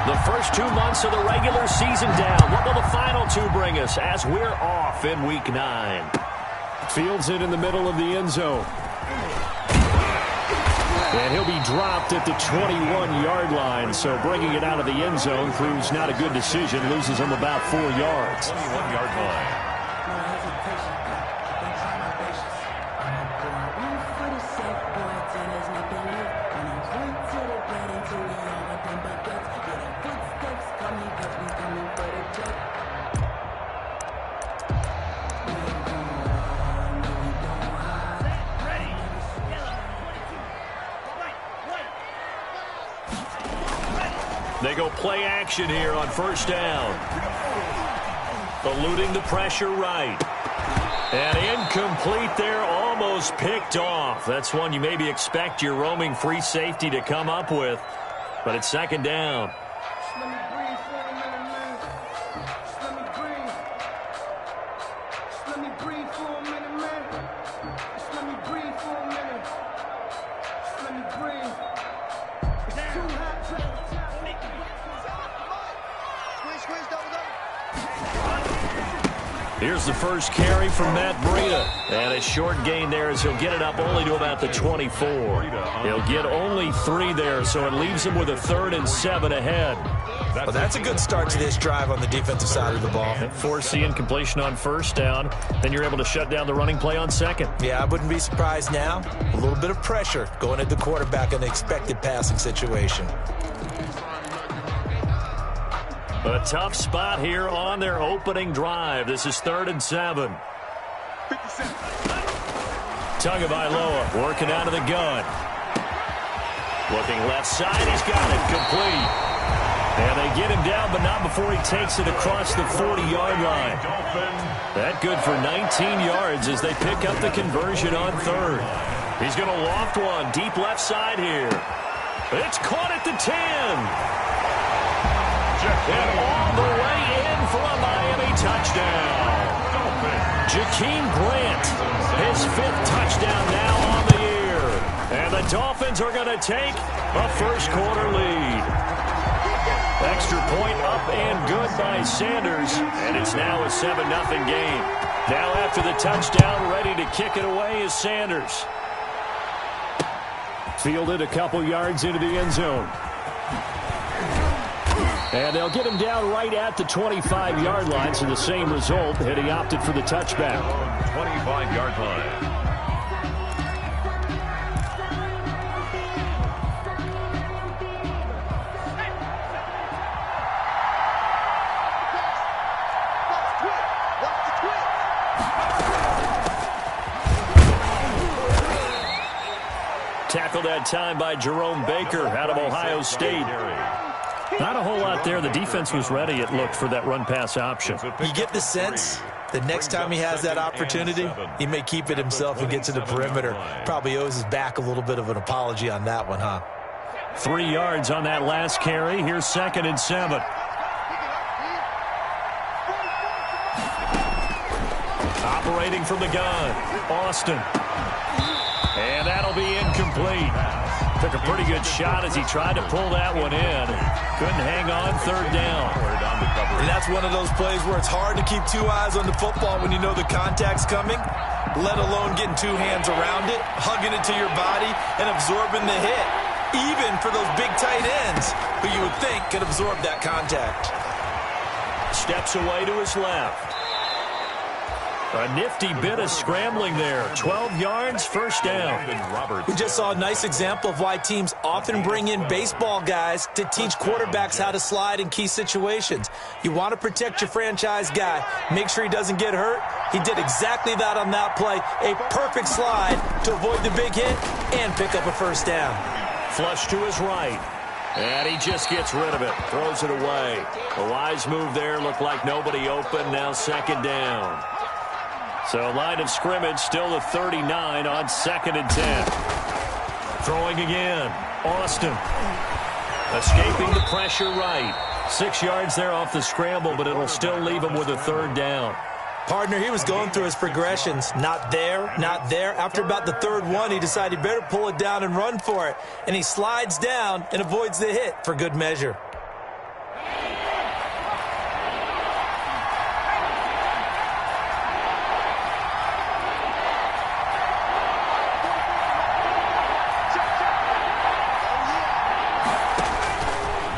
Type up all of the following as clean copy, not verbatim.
The first 2 months of the regular season down. What will the final two bring us as we're off in Week 9? Fields it in the middle of the end zone. And he'll be dropped at the 21-yard line. So bringing it out of the end zone proves not a good decision. Loses him about 4 yards. 21-yard line. They go play action here on first down. Eluding the pressure right. And incomplete there, almost picked off. That's one you maybe expect your roaming free safety to come up with. But it's second down. Here's the first carry from Matt Breida. And a short gain there as he'll get it up only to about the 24. He'll get only 3 there, so it leaves him with a 3rd and 7 ahead. Well, that's a good start to this drive on the defensive side of the ball. Force the incompletion on first down. Then you're able to shut down the running play on second. Yeah, I wouldn't be surprised now. A little bit of pressure going at the quarterback in the expected passing situation. A tough spot here on their opening drive. This is 3rd and 7. Tagovailoa working out of the gun. Looking left side. He's got it complete. And they get him down, but not before he takes it across the 40-yard line. That good for 19 yards as they pick up the conversion on 3rd. He's going to loft one deep left side here. It's caught at the 10. And all the way in for a Miami touchdown. Jakeem Grant, his 5th touchdown now on the year. And the Dolphins are going to take a first-quarter lead. Extra point up and good by Sanders. And it's now a 7-0 game. Now after the touchdown, ready to kick it away is Sanders. Fielded a couple yards into the end zone. And they'll get him down right at the 25-yard line, so the same result, and he opted for the touchback. 25-yard line. Tackled that time by Jerome Baker out of Ohio State. Not a whole lot there. The defense was ready, it looked, for that run-pass option. You get the sense that next time he has that opportunity, he may keep it himself and get to the perimeter. Probably owes his back a little bit of an apology on that one, huh? 3 yards on that last carry. Here's 2nd and 7. Operating from the gun, Austin. And that'll be incomplete. Took a pretty good shot as he tried to pull that one in. Couldn't hang on, 3rd down. And that's one of those plays where it's hard to keep 2 eyes on the football when you know the contact's coming, let alone getting 2 hands around it, hugging it to your body, and absorbing the hit, even for those big tight ends who you would think could absorb that contact. Steps away to his left. A nifty bit of scrambling there. 12 yards, first down. We just saw a nice example of why teams often bring in baseball guys to teach quarterbacks how to slide in key situations. You want to protect your franchise guy. Make sure he doesn't get hurt. He did exactly that on that play. A perfect slide to avoid the big hit and pick up a first down. Flush to his right. And he just gets rid of it. Throws it away. A wise move there. Looked like nobody open. Now 2nd down. So line of scrimmage still the 39 on 2nd and 10. Throwing again. Austin. Escaping the pressure right. 6 yards there off the scramble, but it'll still leave him with a 3rd down. Partner, he was going through his progressions. Not there, not there. After about the 3rd one, he decided he better pull it down and run for it. And he slides down and avoids the hit for good measure.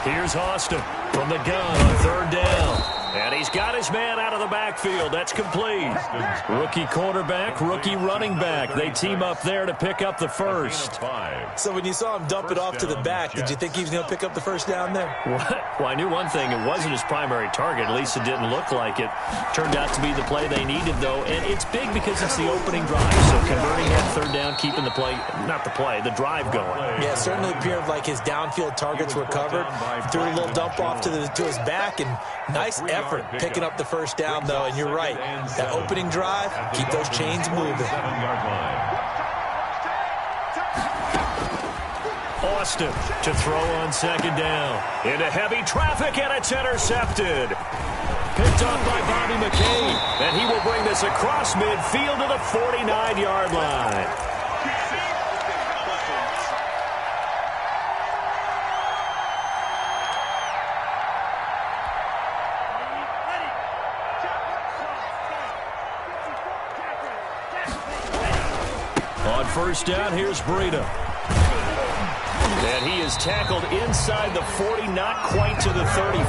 Here's Austin from the gun on third down. And he's got his man out of the backfield. That's complete. Rookie quarterback, rookie running back. They team up there to pick up the first. So when you saw him dump it off to the back, did you think he was going to pick up the first down there? Well, I knew one thing. It wasn't his primary target. At least it didn't look like it. Turned out to be the play they needed, though. And it's big because it's the opening drive. So converting that third down, keeping the play, not the play, the drive going. Yeah, it certainly appeared like his downfield targets were covered. Threw a little dump off to his back, and nice effort picking up the first down, though. And you're right, that opening drive, keep those chains moving. Austin to throw on second down. Into heavy traffic, and it's intercepted. Picked up by Bobby McCain, and he will bring this across midfield to the 49-yard line. On first down, here's Breida. And he is tackled inside the 40, not quite to the 35.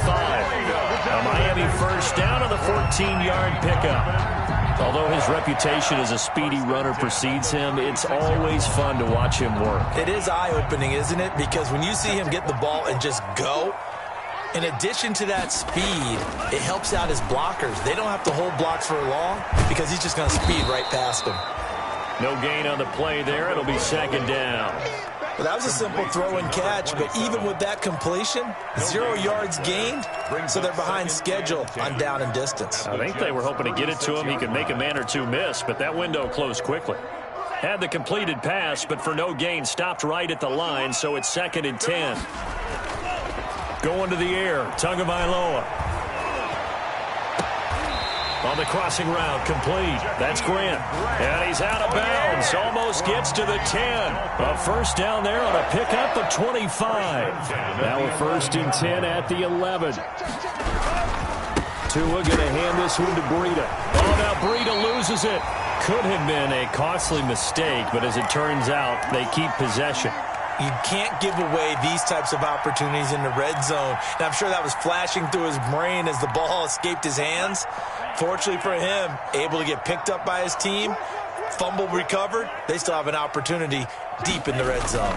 A Miami first down on the 14-yard pickup. Although his reputation as a speedy runner precedes him, it's always fun to watch him work. It is eye-opening, isn't it? Because when you see him get the ball and just go, in addition to that speed, it helps out his blockers. They don't have to hold blocks for long because he's just going to speed right past them. No gain on the play there. It'll be second down. Well, that was a simple throw and catch, but even with that completion, 0 yards gained, so they're behind schedule on down and distance. I think they were hoping to get it to him. He could make a man or two miss, but that window closed quickly. Had the completed pass, but for no gain, stopped right at the line, so it's 2nd and 10. Going to the air, Tagovailoa. On the crossing route, complete. That's Grant. And he's out of bounds. Almost gets to the 10. A first down there on a pickup of 25. Now a 1st and 10 at the 11. Tua going to hand this one to Breida. Oh, now Breida loses it. Could have been a costly mistake, but as it turns out, they keep possession. You can't give away these types of opportunities in the red zone. And I'm sure that was flashing through his brain as the ball escaped his hands. Fortunately for him, able to get picked up by his team, fumble recovered. They still have an opportunity deep in the red zone.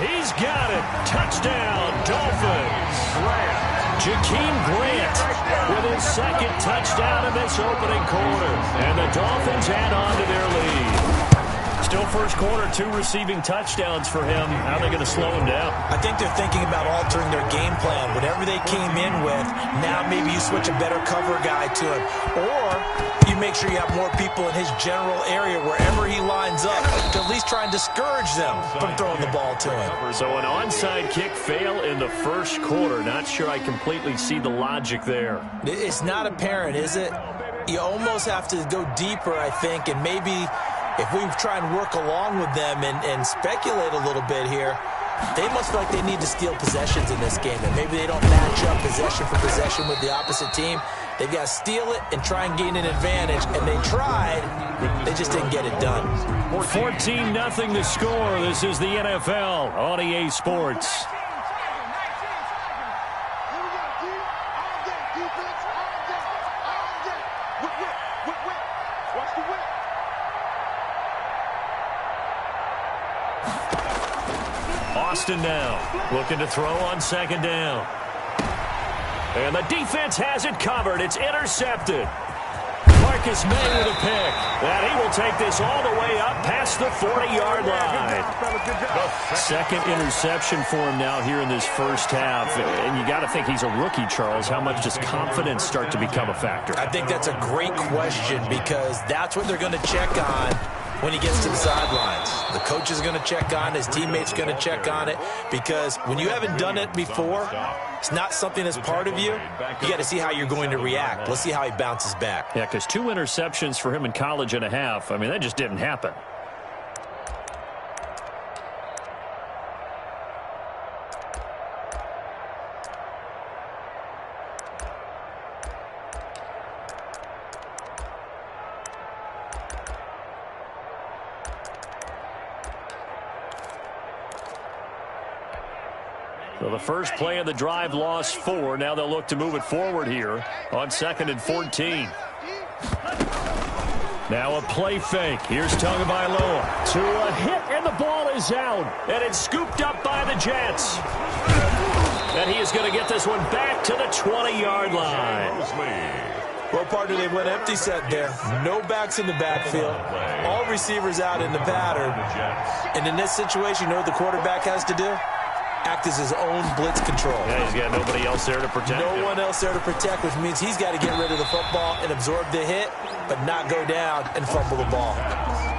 He's got it. Touchdown, Dolphins. Jakeem Grant with his 2nd touchdown in this opening quarter. And the Dolphins add on to their lead. Still first quarter, 2 receiving touchdowns for him. How are they going to slow him down? I think they're thinking about altering their game plan. Whatever they came in with, now maybe you switch a better cover guy to him. Or you make sure you have more people in his general area wherever he lines up to at least try and discourage them from throwing the ball to him. So an onside kick fail in the first quarter. Not sure I completely see the logic there. It's not apparent, is it? You almost have to go deeper, I think, and maybe if we try and work along with them and speculate a little bit here, they must feel like they need to steal possessions in this game, and maybe they don't match up possession for possession with the opposite team. They've got to steal it and try and gain an advantage, and they tried. They just didn't get it done. 14-0 the score. This is the NFL on EA Sports. Austin now looking to throw on second down. And the defense has it covered. It's intercepted. Marcus May with a pick. And he will take this all the way up past the 40-yard line. 2nd interception for him now here in this first half. And you got to think he's a rookie, Charles. How much does confidence start to become a factor? I think that's a great question because that's what they're going to check on when he gets to the sidelines. The coach is going to check on it. His teammates are going to check on it because when you haven't done it before, it's not something that's part of you. You got to see how you're going to react. Let's see how he bounces back. Yeah, because 2 interceptions for him in college and a half. I mean, that just didn't happen. Well, the first play of the drive lost 4. Now they'll look to move it forward here on 2nd and 14. Now a play fake. Here's Tagovailoa to a hit, and the ball is out. And it's scooped up by the Jets. And he is going to get this one back to the 20-yard line. Well, partner, they went empty set there. No backs in the backfield. All receivers out in the pattern. And in this situation, you know what the quarterback has to do? Act as his own blitz control. Yeah, he's got nobody else there to protect him. No one else there to protect, which means he's got to get rid of the football and absorb the hit, but not go down and fumble the ball.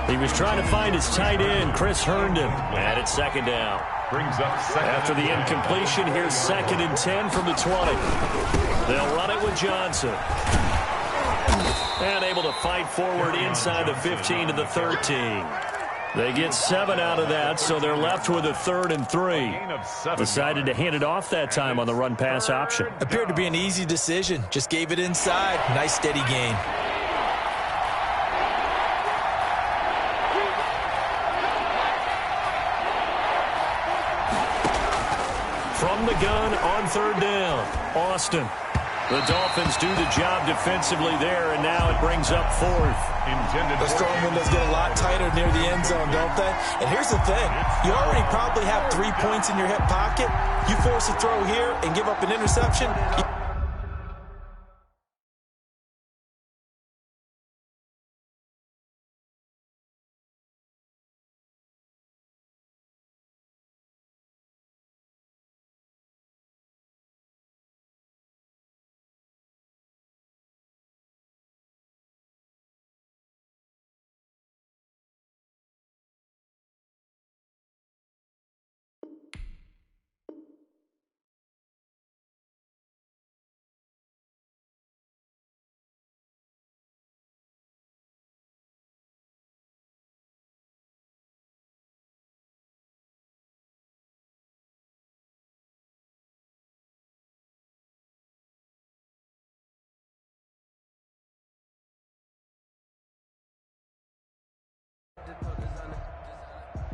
He was trying to find his tight end, Chris Herndon. And it's 2nd down. Brings up second. After the incompletion, here's 2nd and 10 from the 20. They'll run it with Johnson. And able to fight forward inside the 15 to the 13. They get 7 out of that, so they're left with a 3rd and 3. Decided to hand it off that time on the run-pass option. Appeared to be an easy decision. Just gave it inside. Nice, steady gain. From the gun on 3rd down, Austin. The Dolphins do the job defensively there, and now it brings up 4th. Those throwing windows get a lot tighter near the end zone, don't they? And here's the thing. You already probably have 3 points in your hip pocket. You force a throw here and give up an interception.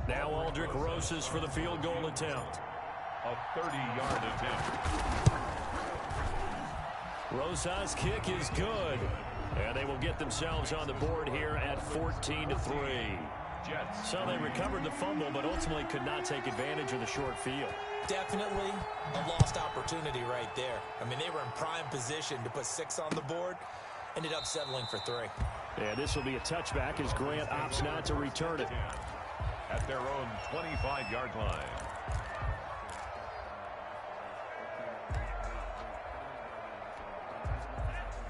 Now Aldrick Rosas for the field goal attempt. A 30-yard attempt. Rosas' kick is good. And they will get themselves on the board here at 14 to 3. Jets. So they recovered the fumble, but ultimately could not take advantage of the short field. Definitely a lost opportunity right there. I mean, they were in prime position to put 6 on the board. Ended up settling for 3. And this will be a touchback as Grant opts not to return it. At their own 25-yard line.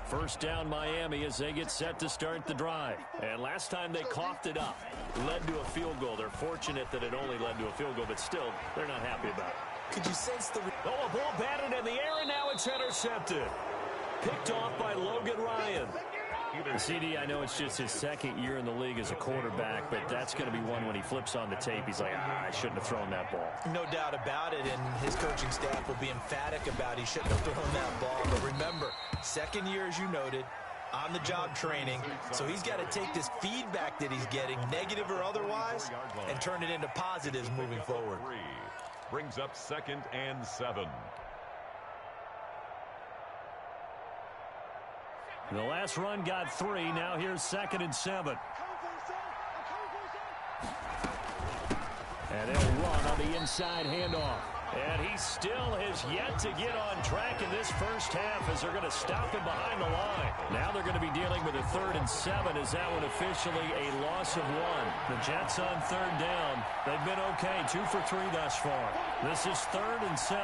First down Miami as they get set to start the drive. And last time they coughed it up, led to a field goal. They're fortunate that it only led to a field goal, but still, they're not happy about it. Could you sense the... Oh, a ball batted in the air, and now it's intercepted. Picked off by Logan Ryan. CD, I know it's just his 2nd year in the league as a quarterback, but that's going to be one when he flips on the tape. He's like, I shouldn't have thrown that ball. No doubt about it, and his coaching staff will be emphatic about he shouldn't have thrown that ball. But remember, 2nd year, as you noted, on-the-job training, so he's got to take this feedback that he's getting, negative or otherwise, and turn it into positives moving forward. Brings up 2nd and 7. The last run got 3. Now here's 2nd and 7. And they'll run on the inside handoff. And he still has yet to get on track in this first half as they're going to stop him behind the line. Now they're going to be dealing with a 3rd and 7. Is that one officially a loss of 1? The Jets on 3rd down. They've been okay. 2 for 3 thus far. This is 3rd and 7.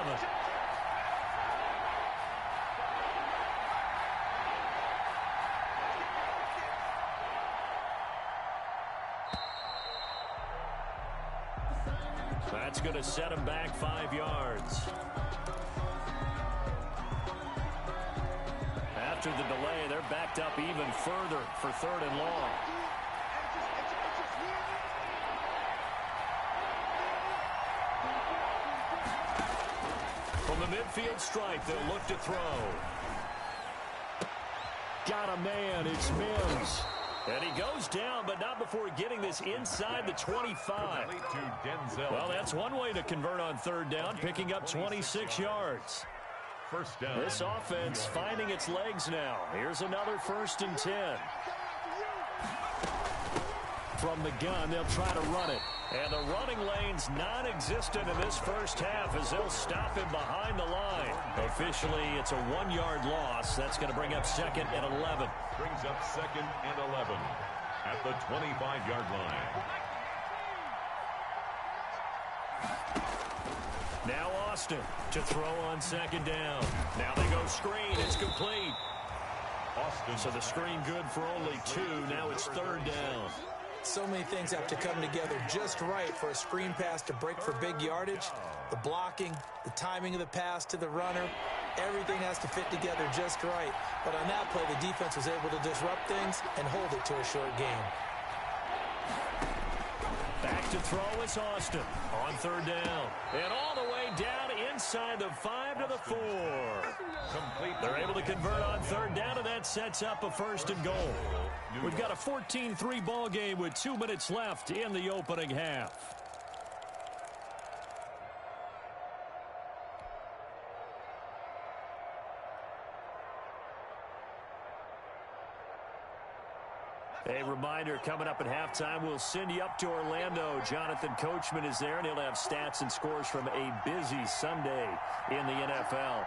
That's going to set him back 5 yards. After the delay, they're backed up even further for 3rd and long. From the midfield stripe, they'll look to throw. Got a man. It's Mims. And he goes down, but not before getting this inside the 25. Well, that's one way to convert on third down, picking up 26 yards. First down. This offense finding its legs now. Here's another 1st and 10. From the gun, they'll try to run it. And the running lane's non-existent in this first half as they'll stop him behind the line. Officially, it's a 1-yard loss. That's going to bring up 2nd and 11. Brings up 2nd and 11 at the 25-yard line. Now Austin to throw on 2nd down. Now they go screen. It's complete. Austin. So the screen good for only 2. Now it's 3rd down. So many things have to come together just right for a screen pass to break for big yardage. The blocking, the timing of the pass to the runner, everything has to fit together just right. But on that play, the defense was able to disrupt things and hold it to a short game. Back to throw is Austin on 3rd down. And all the way down inside the 5 to the 4. Complete. They're able to convert on 3rd down, and that sets up a 1st and goal. We've got a 14-3 ball game with 2 minutes left in the opening half. A reminder, coming up at halftime, we'll send you up to Orlando. Jonathan Coachman is there, and he'll have stats and scores from a busy Sunday in the NFL.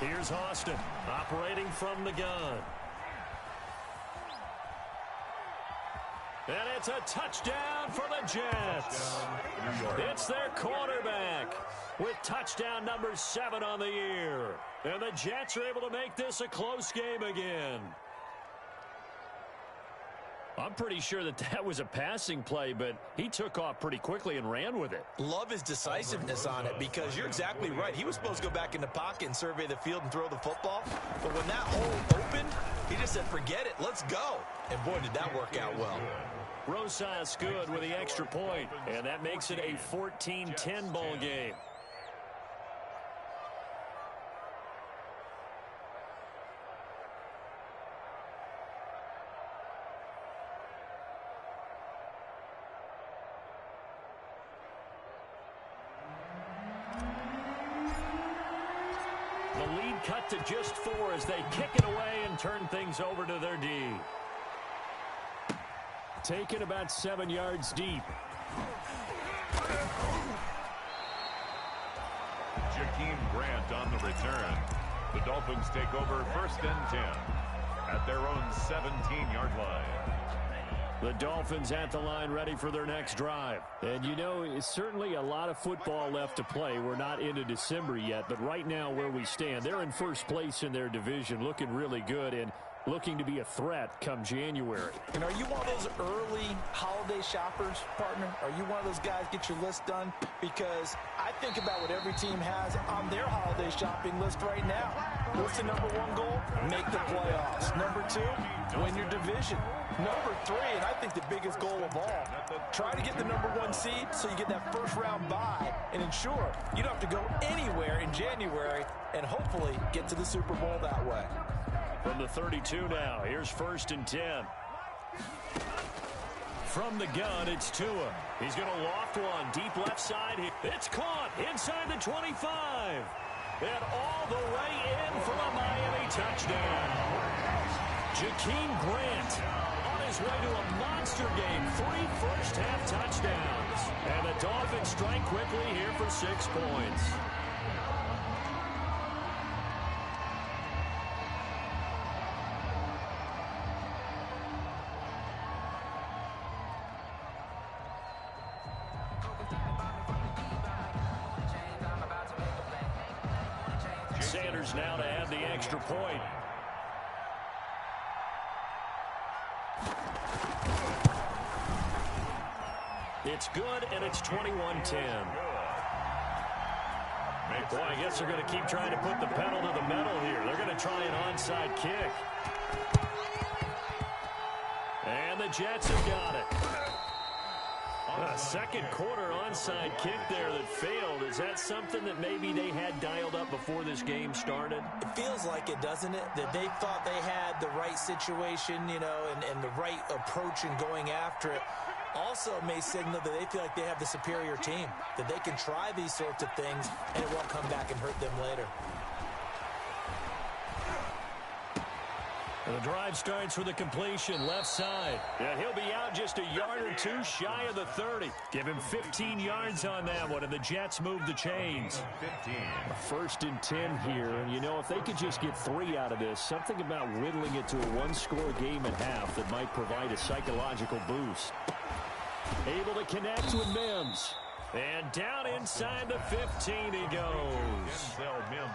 Here's Austin, operating from the gun. And it's a touchdown for the Jets. It's their quarterback with touchdown number 7 on the year. And the Jets are able to make this a close game again. I'm pretty sure that was a passing play, but he took off pretty quickly and ran with it. Love his decisiveness on it because you're exactly right. He was supposed to go back in the pocket and survey the field and throw the football. But when that hole opened, he just said, forget it, let's go. And boy, did that work out well. Rosas good with the extra point, and that makes it a 14-10 ball game. The lead cut to just 4 as they kick it away and turn things over to their D. Taken about 7 yards deep. Jakeem Grant on the return. The Dolphins take over 1st and 10 at their own 17-yard line. The Dolphins at the line ready for their next drive. And, you know, it's certainly a lot of football left to play. We're not into December yet, but right now where we stand, they're in first place in their division, looking really good and looking to be a threat come January. And are you one of those early holiday shoppers, partner? Are you one of those guys get your list done? Because I think about what every team has on their holiday shopping list right now. What's the number 1 goal? Make the playoffs. Number 2, win your division. Number 3, and I think the biggest goal of all, try to get the number 1 seed so you get that first-round bye and ensure you don't have to go anywhere in January and hopefully get to the Super Bowl that way. From the 32 now, here's 1st and 10. From the gun, it's Tua. He's going to loft one deep left side. It's caught inside the 25. And all the way in for a Miami touchdown. Jakeem Grant on his way to a monster game. 3 first-half touchdowns. And the Dolphins strike quickly here for 6 points. Sanders now to add the extra point. It's good, and it's 21-10. Boy, I guess they're going to keep trying to put the pedal to the metal here. They're going to try an onside kick. And the Jets have got it. A second quarter onside kick there that failed. Is that something that maybe they had dialed up before this game started? It feels like it, doesn't it? That they thought they had the right situation, you know, and the right approach in going after it. Also may signal that they feel like they have the superior team, that they can try these sorts of things and it won't come back and hurt them later. The drive starts with a completion left side. And he'll be out just a yard or two shy of the 30. Give him 15 yards on that one, and the Jets move the chains. 15. 1st and 10 here, and you know, if they could just get 3 out of this, something about whittling it to a one-score game at half that might provide a psychological boost. Able to connect with Mims. And down inside the 15 he goes.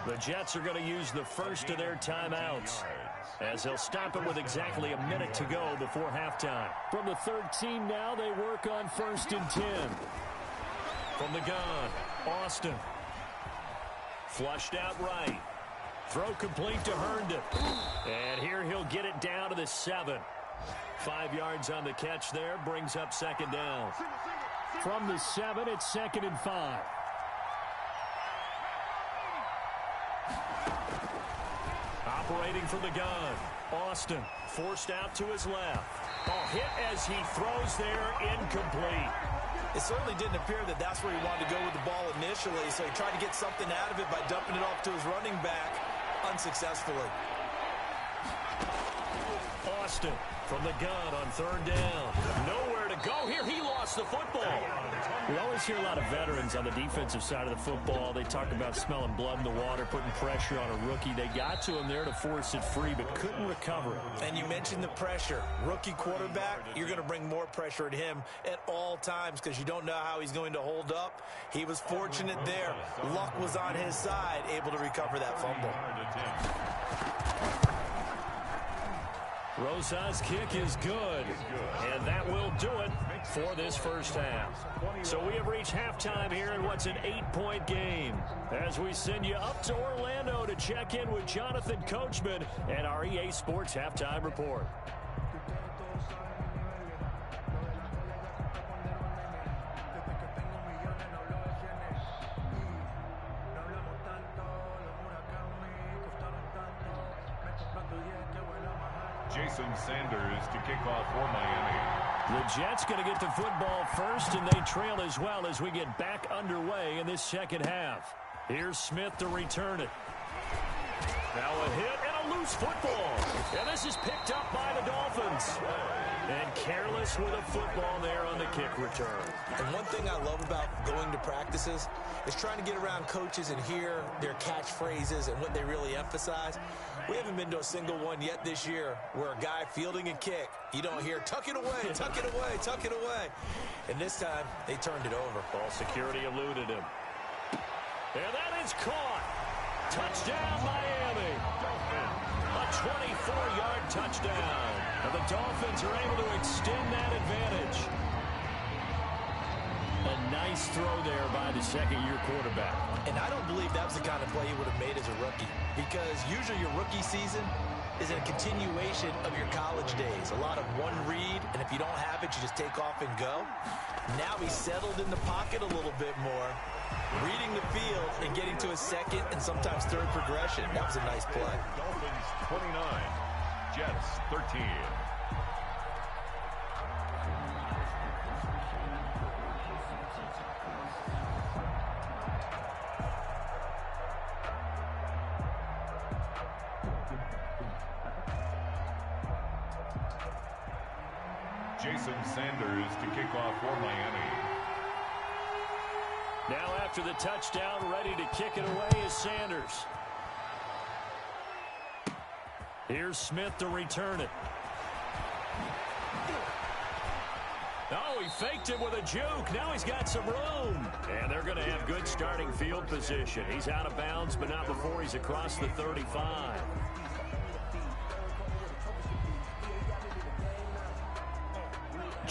The Jets are going to use the first of their timeouts, as they'll stop it with exactly a minute to go before halftime. From the 13 now, they work on 1st and 10. From the gun, Austin. Flushed out right. Throw complete to Herndon. And here he'll get it down to the 7. 5 yards on the catch there, brings up 2nd down. From the 7, it's 2nd and 5. Operating from the gun, Austin forced out to his left. Hit as he throws there, incomplete. It certainly didn't appear that that's where he wanted to go with the ball initially, so he tried to get something out of it by dumping it off to his running back unsuccessfully. Austin from the gun on 3rd down. Nowhere to go here. He lost the football. We always hear a lot of veterans on the defensive side of the football. They talk about smelling blood in the water, putting pressure on a rookie. They got to him there to force it free, but couldn't recover it. And you mentioned the pressure. Rookie quarterback, you're going to bring more pressure at him at all times because you don't know how he's going to hold up. He was fortunate there. Luck was on his side, able to recover that fumble. Rosa's kick is good, and that will do it for this first half. So we have reached halftime here in what's an 8-point game, as we send you up to Orlando to check in with Jonathan Coachman and our EA Sports Halftime Report. Jason Sanders to kick off for Miami. The Jets going to get the football first, and they trail as well as we get back underway in this second half. Here's Smith to return it. Now a hit and a loose football. And this is picked up by the Dolphins. And careless with a football there on the kick return. And one thing I love about going to practices is trying to get around coaches and hear their catchphrases and what they really emphasize. We haven't been to a single one yet this year where a guy fielding a kick, you don't hear, tuck it away, tuck it away, tuck it away. And this time, they turned it over. Ball security eluded him. And that is caught. Touchdown, Miami. A 24-yard touchdown. And the Dolphins are able to extend that advantage. A nice throw there by the second-year quarterback. And I don't believe that was the kind of play he would have made as a rookie, because usually your rookie season is a continuation of your college days. A lot of one read, and if you don't have it, you just take off and go. Now he's settled in the pocket a little bit more, reading the field and getting to his second and sometimes third progression. That was a nice play. Dolphins 29, Jets 13. Jason Sanders to kick off for Miami. Now after the touchdown, ready to kick it away is Sanders. Here's Smith to return it. Oh, he faked it with a juke. Now he's got some room. And they're going to have good starting field position. He's out of bounds, but not before he's across the 35.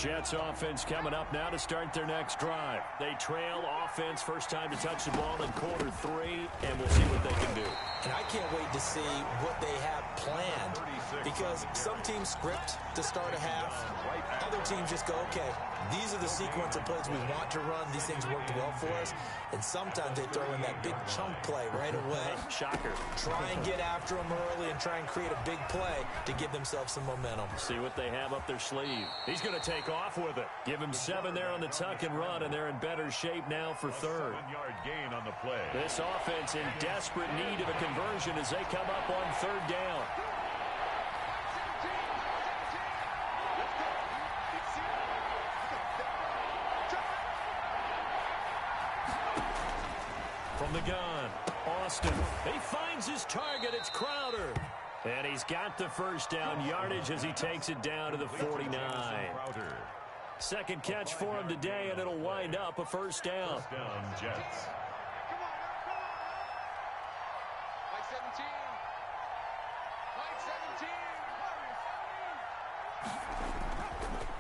Jets offense coming up now to start their next drive. They trail offense, first time to touch the ball in quarter 3, and we'll see what they can do. And I can't wait to see what they have planned, because some teams script to start a half. Other teams just go, okay, these are the sequence of plays we want to run. These things worked well for us. And sometimes they throw in that big chunk play right away. Shocker. Try and get after them early and try and create a big play to give themselves some momentum. See what they have up their sleeve. He's going to take off with it. Give him 7 there on the tuck and run, and they're in better shape now for third. 7-yard gain on the play. This offense in desperate need of a conversion as they come up on third down. From the gun, Austin. He finds his target. It's Crowder. And he's got the first down yardage as he takes it down to the 49. Second catch for him today, and it'll wind up a first down. First down, Jets.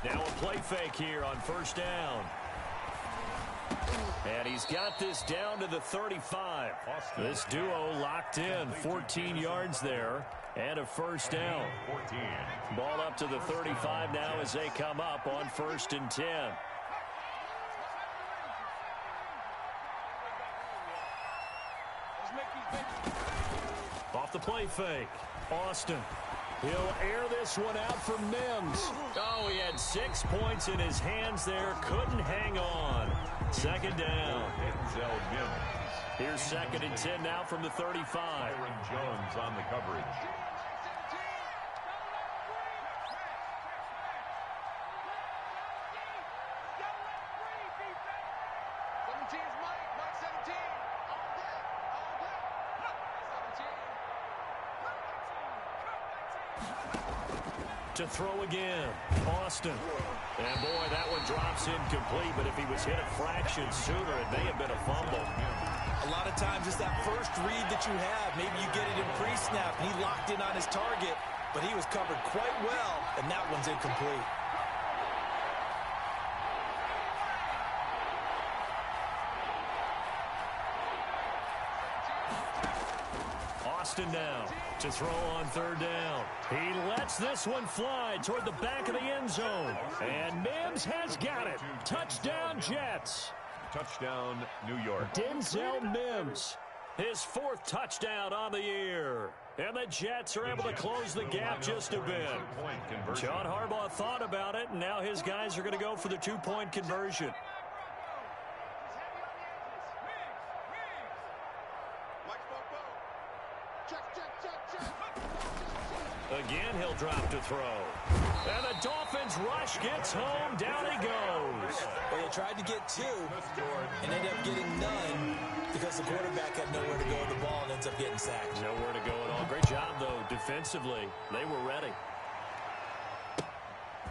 Now a play fake here on first down. And he's got this down to the 35. This duo locked in. 14 yards there and a first down. 14. Ball up to the 35 now as they come up on 1st and 10. Off the play fake. Austin. He'll air this one out for Mims. Oh, he had 6 points in his hands there. Couldn't hang on. Second down. Denzel Mims. Here's 2nd and 10 now from the 35. Byron Jones on the coverage. To throw again, Austin. And boy, that one drops incomplete, but if he was hit a fraction sooner, it may have been a fumble. A lot of times it's that first read that you have. Maybe you get it in pre-snap, and he locked in on his target, but he was covered quite well, and that one's incomplete. Austin now to throw on third down. He lets this one fly toward the back of the end zone. And Mims has got it. Touchdown, Jets. Touchdown, New York. Denzel Mims, his 4th touchdown on the year. And the Jets are able to close the gap just a bit. John Harbaugh thought about it, and now his guys are going to go for the 2-point conversion. Again, he'll drop to throw. And the Dolphins rush gets home. Down he goes. Well, they tried to get 2 and ended up getting none because the quarterback had nowhere to go with the ball and ends up getting sacked. Nowhere to go at all. Great job, though, defensively. They were ready.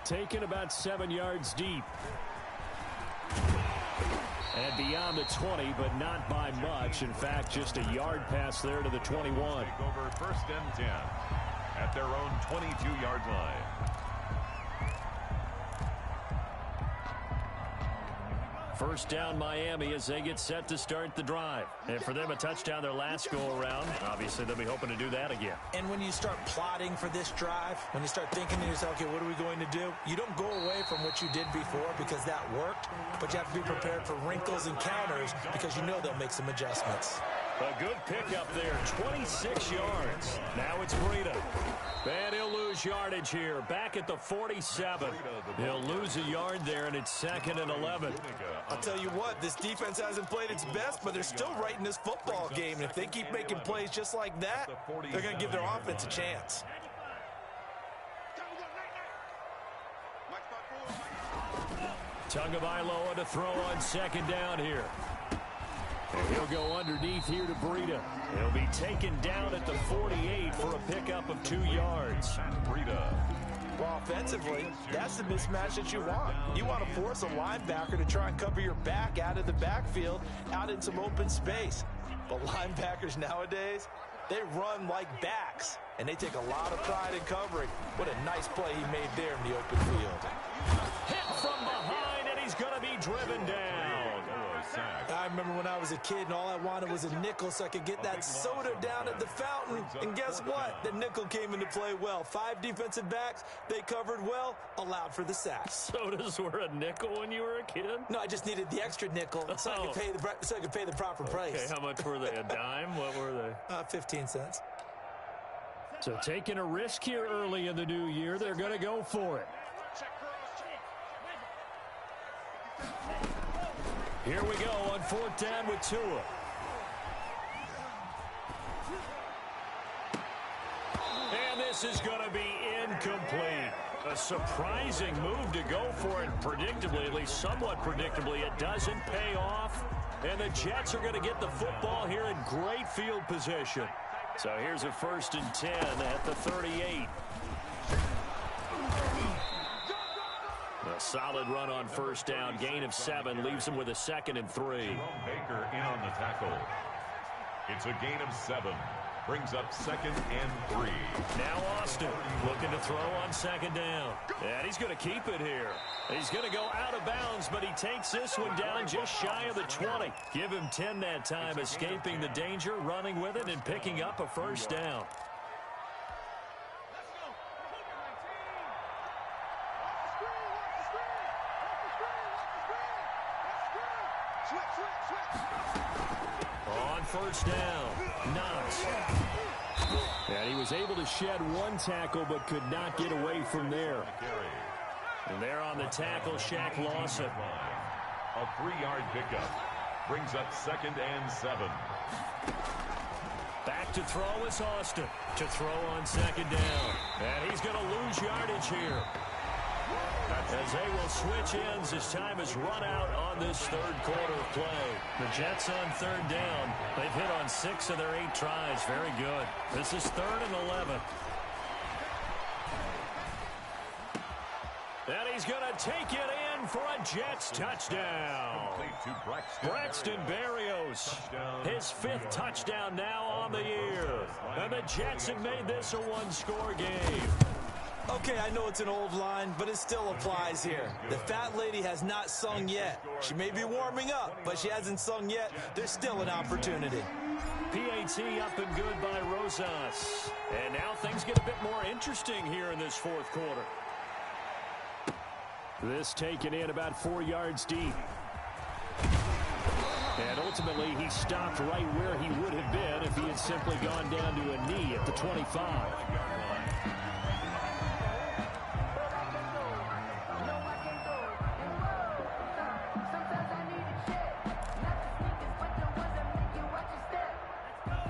Taken about 7 yards deep. And beyond the 20, but not by much. In fact, just a yard pass there to the 21. Take over 1st and 10 at their own 22-yard line. First down, Miami, as they get set to start the drive. And for them, a touchdown their last go-around. Obviously, they'll be hoping to do that again. And when you start plotting for this drive, when you start thinking to yourself, okay, what are we going to do? You don't go away from what you did before because that worked, but you have to be prepared for wrinkles and counters because you know they'll make some adjustments. A good pickup there, 26 yards. Now it's Breida. And he'll lose yardage here, back at the 47. He'll lose a yard there, and it's 2nd and 11. I'll tell you what, this defense hasn't played its best, but they're still right in this football game. And if they keep making plays just like that, they're going to give their offense a chance. Tagovailoa to throw on 2nd down here. And he'll go underneath here to Breida. He'll be taken down at the 48 for a pickup of 2 yards. Breida. Well, offensively, that's the mismatch that you want. You want to force a linebacker to try and cover your back out of the backfield, out in some open space. But linebackers nowadays, they run like backs, and they take a lot of pride in covering. What a nice play he made there in the open field. Hit from driven down. I remember when I was a kid and all I wanted was a nickel so I could get that soda down at the fountain. And guess what? The nickel came into play well. 5 defensive backs, they covered well, allowed for the sack. Sodas were a nickel when you were a kid? No, I just needed the extra nickel so I could pay the proper price. Okay, how much were they? A dime? What were they? 15 cents. So taking a risk here early in the new year, they're going to go for it. Here we go on 4th down with Tua. And this is going to be incomplete. A surprising move to go for it predictably, at least somewhat predictably. It doesn't pay off. And the Jets are going to get the football here in great field position. So here's a 1st and 10 at the 38. A solid run on 1st down. Gain of 7 leaves him with a 2nd and 3. Baker in on the tackle. It's a gain of 7. Brings up 2nd and 3. Now Austin looking to throw on 2nd down. And he's going to keep it here. He's going to go out of bounds, but he takes this one down just shy of the 20. Give him 10 that time, escaping the danger, running with it, and picking up a 1st down. On 1st down, Knox. And he was able to shed 1 tackle but could not get away from there. And there on the tackle, Shaq Lawson. A 3-yard pickup. Brings up 2nd and 7. Back to throw is Austin. To throw on 2nd down. And he's going to lose yardage here. As they will switch ends as time has run out on this 3rd quarter of play. The Jets on 3rd down. They've hit on 6 of their 8 tries. Very good. This is 3rd and 11. And he's going to take it in for a Jets touchdown. Braxton Berrios, his 5th touchdown now on the year. And the Jets have made this a 1-score game. Okay, I know it's an old line, but it still applies here. The fat lady has not sung yet. She may be warming up, but she hasn't sung yet. There's still an opportunity. PAT up and good by Rosas. And now things get a bit more interesting here in this 4th quarter. This taken in about 4 yards deep. And ultimately, he stopped right where he would have been if he had simply gone down to a knee at the 25.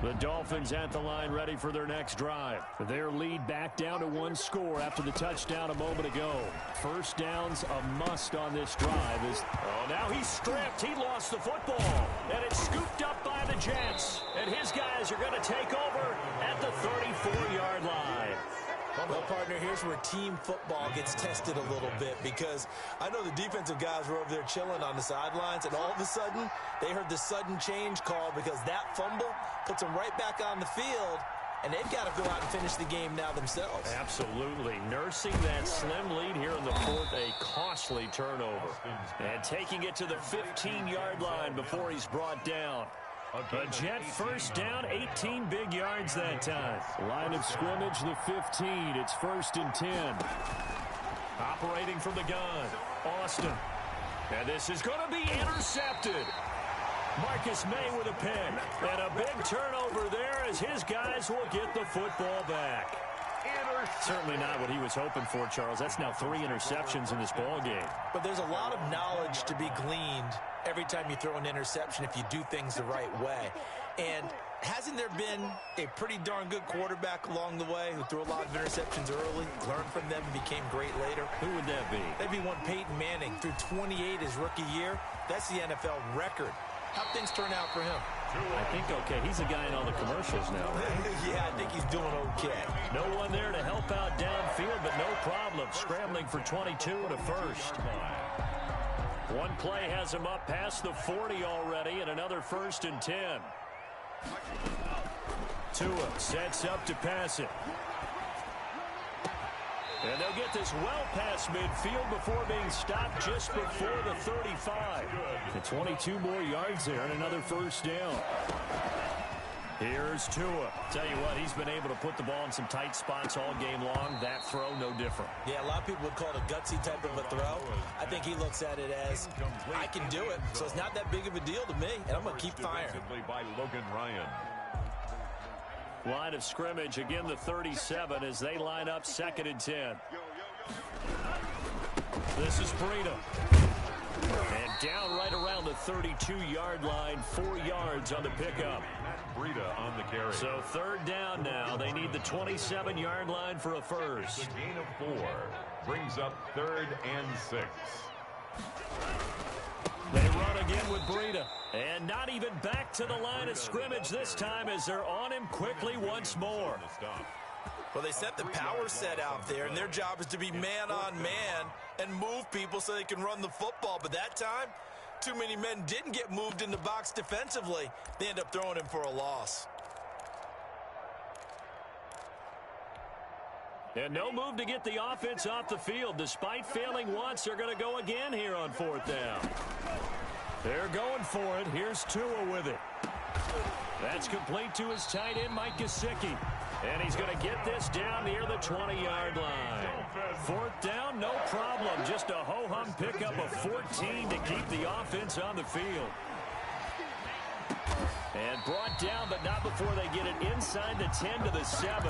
The Dolphins at the line ready for their next drive. Their lead back down to 1 score after the touchdown a moment ago. 1st down's a must on this drive. Now he's stripped. He lost the football. And it's scooped up by the Jets. And his guys are going to take over at the 34-yard line. Well, partner, here's where team football gets tested a little bit because I know the defensive guys were over there chilling on the sidelines, and all of a sudden, they heard the sudden change call because that fumble puts them right back on the field, and they've got to go out and finish the game now themselves. Absolutely. Nursing that slim lead here in the 4th, a costly turnover. And taking it to the 15-yard line before he's brought down. A Jet 1st down, 18 big yards that time. Line of scrimmage, the 15. It's 1st and 10. Operating from the gun, Austin. And this is going to be intercepted. Marcus May with a pick. And a big turnover there as his guys will get the football back. Certainly not what he was hoping for, Charles. That's now 3 interceptions in this ball game. But there's a lot of knowledge to be gleaned every time you throw an interception if you do things the right way. And hasn't there been a pretty darn good quarterback along the way who threw a lot of interceptions early, learned from them, and became great later? Who would that be? That'd be one Peyton Manning. Threw 28 his rookie year. That's the NFL record. How'd things turn out for him? I think okay. He's a guy in all the commercials now, right? Yeah, I think he's doing okay. No one there to help out downfield, but no problem. Scrambling for 22 and a 1st. One play has him up past the 40 already, and another 1st and 10. Tua sets up to pass it. And they'll get this well past midfield before being stopped just before the 35. And 22 more yards there and another first down. Here's Tua. Tell you what, he's been able to put the ball in some tight spots all game long. That throw, no different. Yeah, a lot of people would call it a gutsy type of a throw. I think he looks at it as, I can do it, so it's not that big of a deal to me, and I'm going to keep firing. By Logan Ryan. Line of scrimmage, again the 37 as they line up 2nd and 10. This is Breida. And down right around the 32-yard line, 4 yards on the pickup. Breida on the carry. So 3rd down now. They need the 27-yard line for a first. The gain of 4 brings up 3rd and 6. They run again with Breida. And not even back to the line of scrimmage this time as they're on him quickly once more. Well, they set the power set out there, and their job is to be man-on-man and move people so they can run the football. But that time, too many men didn't get moved in the box defensively. They end up throwing him for a loss. And no move to get the offense off the field. Despite failing once, they're going to go again here on 4th down. They're going for it. Here's Tua with it. That's complete to his tight end, Mike Gesicki. And he's going to get this down near the 20-yard line. 4th down, no problem. Just a ho-hum pickup of 14 to keep the offense on the field. And brought down, but not before they get it inside the 10 to the 7.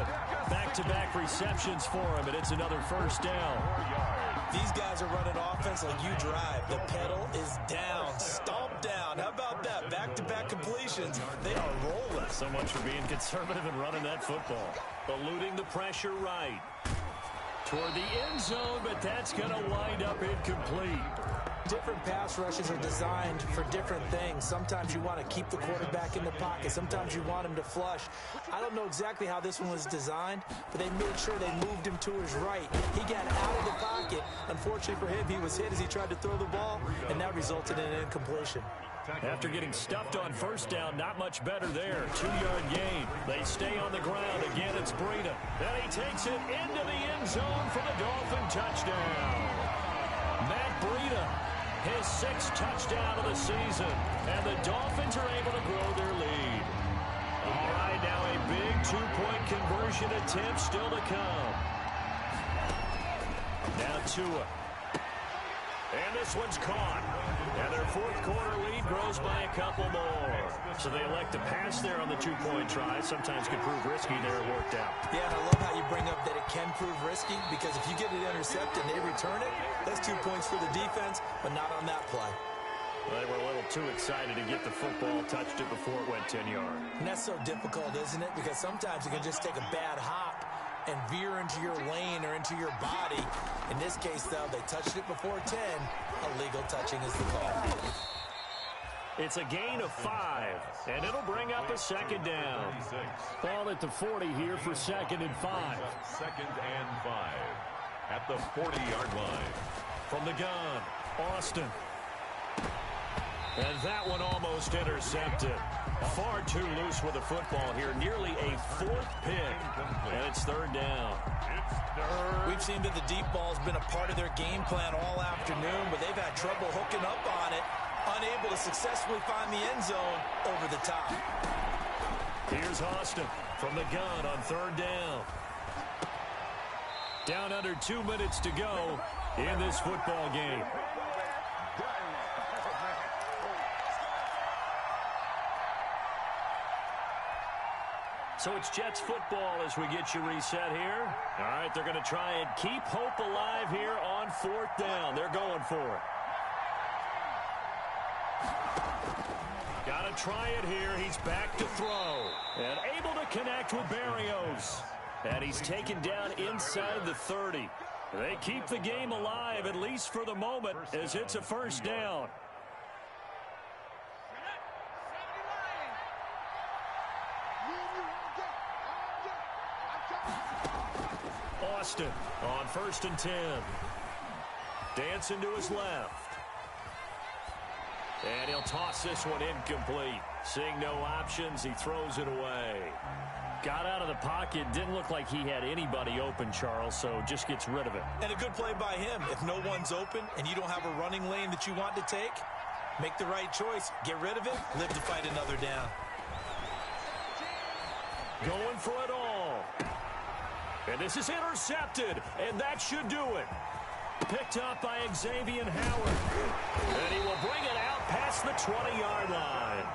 Back-to-back receptions for him, and it's another first down. These guys are running offense like you drive. The pedal is down, stomp down. How about that? Back-to-back completions. They are rolling. So much for being conservative and running that football. Eluding the pressure right. Toward the end zone, but that's going to wind up incomplete. Different pass rushes are designed for different things. Sometimes you want to keep the quarterback in the pocket. Sometimes you want him to flush. I don't know exactly how this one was designed, but they made sure they moved him to his right. He got out of the pocket. Unfortunately for him, he was hit as he tried to throw the ball, and that resulted in an incompletion. After getting stuffed on first down, not much better there. 2-yard gain. They stay on the ground. Again, it's Breida. Then he takes it into the end zone for the Dolphin touchdown. Matt Breida, his 6th touchdown of the season. And the Dolphins are able to grow their lead. All right, now a big 2-point conversion attempt still to come. Now Tua. And this one's caught. And their 4th quarter lead grows by a couple more. So they elect to pass there on the 2-point try. Sometimes could prove risky there. It worked out. Yeah, and I love how you bring up that it can prove risky, because if you get it intercepted and they return it, that's 2 points for the defense, but not on that play. Well, they were a little too excited to get the football, touched it before it went 10 yards. And that's so difficult, isn't it? Because sometimes you can just take a bad hop and veer into your lane or into your body. In this case, though, they touched it before 10. Illegal touching is the call. It's a gain of 5, and it'll bring up a 2nd down. Ball at the 40 here for 2nd and 5. 2nd and 5 at the 40-yard line. From the gun, Austin. And that one almost intercepted. Far too loose with the football here. Nearly a 4th pick. And it's 3rd down. We've seen that the deep ball's been a part of their game plan all afternoon, but they've had trouble hooking up on it, unable to successfully find the end zone over the top. Here's Austin from the gun on 3rd down. Down under 2 minutes to go in this football game. So it's Jets football as we get you reset here. All right, they're going to try and keep hope alive here on 4th down. They're going for it. Got to try it here. He's back to throw. And able to connect with Berrios. And he's taken down inside the 30. They keep the game alive, at least for the moment, as it's a first down. Austin on 1st and 10. Dancing to his left. And he'll toss this one incomplete. Seeing no options, he throws it away. Got out of the pocket. Didn't look like he had anybody open, Charles, so just gets rid of it. And a good play by him. If no one's open and you don't have a running lane that you want to take, make the right choice. Get rid of it. Live to fight another down. Going for it all. And this is intercepted, and that should do it. Picked up by Xavier Howard. And he will bring it out past the 20-yard line.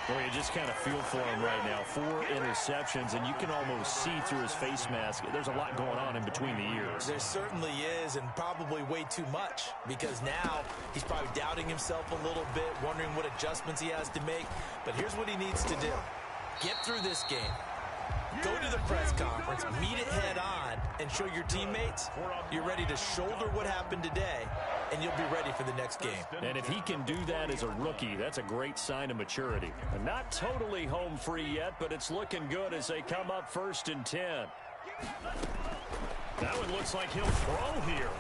Boy, you just kind of feel for him right now. 4 interceptions, and you can almost see through his face mask. There's a lot going on in between the ears. There certainly is, and probably way too much, because now he's probably doubting himself a little bit, wondering what adjustments he has to make. But here's what he needs to do. Get through this game. Go to the press conference, meet it head on, and show your teammates you're ready to shoulder what happened today, and you'll be ready for the next game. And if he can do that as a rookie, that's a great sign of maturity. Not totally home free yet, but it's looking good as they come up 1st and 10. That one looks like he'll throw here.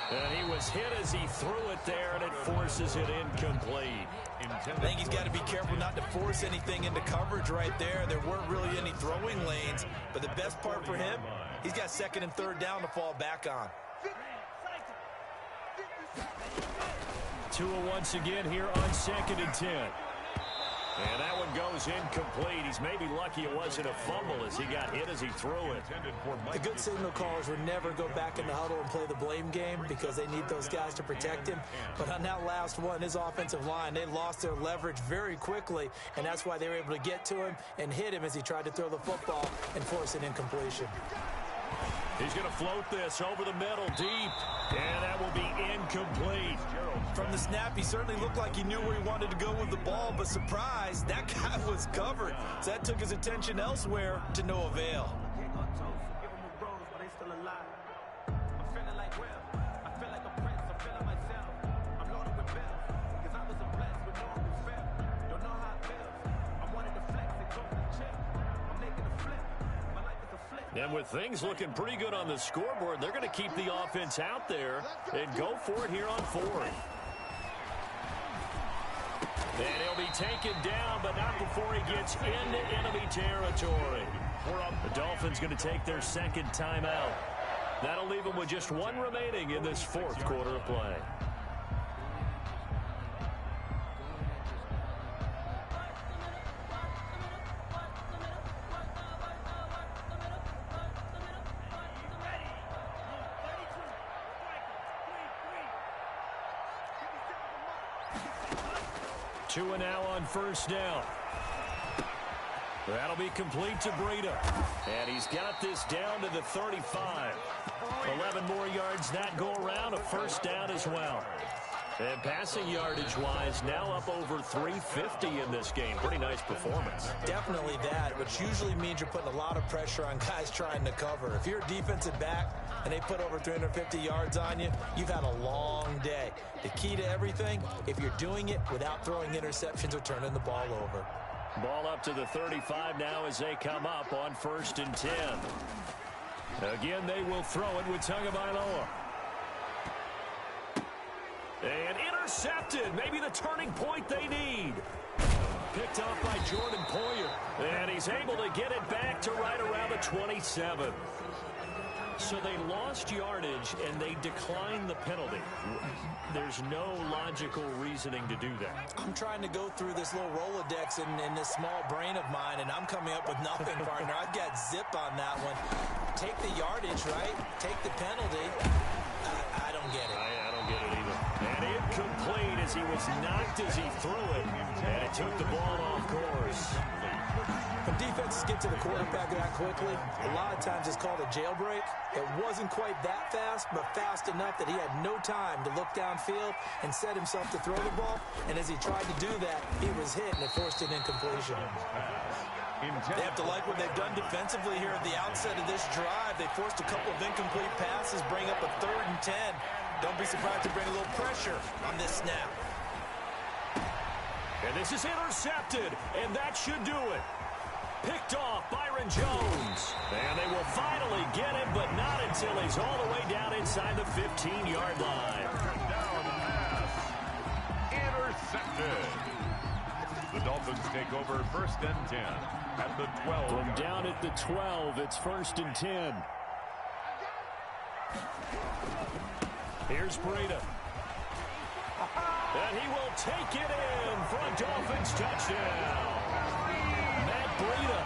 And he was hit as he threw it there, and it forces it incomplete. I think he's got to be careful not to force anything into coverage right there. There weren't really any throwing lanes, but the best part for him, he's got 2nd and 3rd down to fall back on. Tua once again here on 2nd and 10. And that one goes incomplete. He's maybe lucky it wasn't a fumble as he got hit as he threw it. The good signal callers would never go back in the huddle and play the blame game because they need those guys to protect him. But on that last one, his offensive line, they lost their leverage very quickly, and that's why they were able to get to him and hit him as he tried to throw the football and force an incompletion. He's going to float this over the middle deep, and that will be incomplete. From the snap, he certainly looked like he knew where he wanted to go with the ball, but surprise, that guy was covered. So that took his attention elsewhere to no avail. And with things looking pretty good on the scoreboard, they're going to keep the offense out there and go for it here on 4th. And he'll be taken down, but not before he gets into enemy territory. The Dolphins going to take their 2nd timeout. That'll leave them with just 1 remaining in this 4th quarter of play. Tua now on 1st down. That'll be complete to Breida. And he's got this down to the 35. 11 more yards that go around, a 1st down as well. And passing yardage-wise, now up over 350 in this game. Pretty nice performance. Definitely that, which usually means you're putting a lot of pressure on guys trying to cover. If you're a defensive back and they put over 350 yards on you, you've had a long day. The key to everything, if you're doing it without throwing interceptions or turning the ball over. Ball up to the 35 now as they come up on 1st and 10. Again, they will throw it with Tagovailoa. And intercepted. Maybe the turning point they need. Picked up by Jordan Poyer. And he's able to get it back to right around the 27. So they lost yardage and they declined the penalty. There's no logical reasoning to do that. I'm trying to go through this little Rolodex in this small brain of mine, and I'm coming up with nothing, partner. I've got zip on that one. Take the yardage, right? Take the penalty. I don't get it. I don't get it either. And incomplete as he was knocked as he threw it. And it took the ball off course. When defenses get to the quarterback that quickly, a lot of times it's called a jailbreak. It wasn't quite that fast, but fast enough that he had no time to look downfield and set himself to throw the ball. And as he tried to do that, he was hit, and it forced an incompletion. They have to like what they've done defensively here at the outset of this drive. They forced a couple of incomplete passes, bring up a 3rd and 10. Don't be surprised to bring a little pressure on this snap. And this is intercepted, and that should do it. Picked off Byron Jones. And they will finally get him, but not until he's all the way down inside the 15-yard line. Down pass. Intercepted. The Dolphins take over 1st and 10 at the 12. From down at the 12, it's 1st and 10. Here's Breida. And he will take it in for a Dolphins touchdown. Matt Breida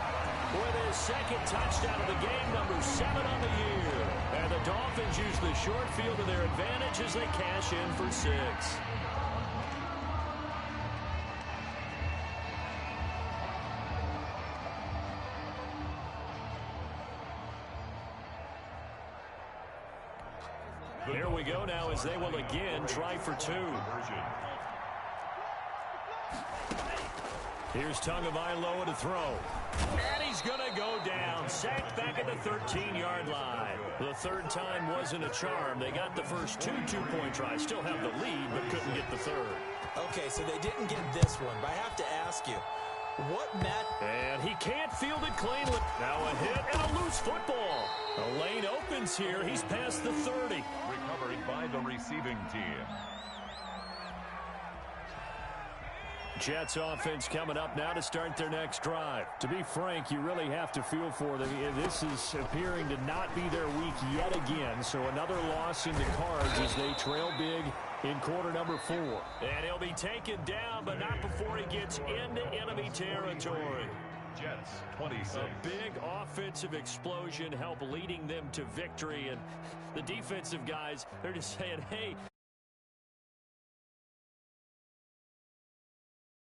with his 2nd touchdown of the game, number 7 on the year. And the Dolphins use the short field to their advantage as they cash in for 6. Here we go now as they will again try for 2. Here's Tagovailoa to throw. And he's going to go down. Sacked back at the 13-yard line. The 3rd time wasn't a charm. They got the first 2 two-point tries. Still have the lead, but couldn't get the 3rd. Okay, so they didn't get this one, but I have to ask you, what Matt... And he can't field it cleanly. Now a hit and a loose football. The lane opens here. He's past the 30. Recovered by the receiving team. Jets offense coming up now to start their next drive. To be frank, you really have to feel for them. This is appearing to not be their week yet again. So another loss in the cards as they trail big in quarter number 4. And he'll be taken down, but not before he gets into enemy territory. Jets 26. A big offensive explosion help leading them to victory. And the defensive guys, they're just saying, hey,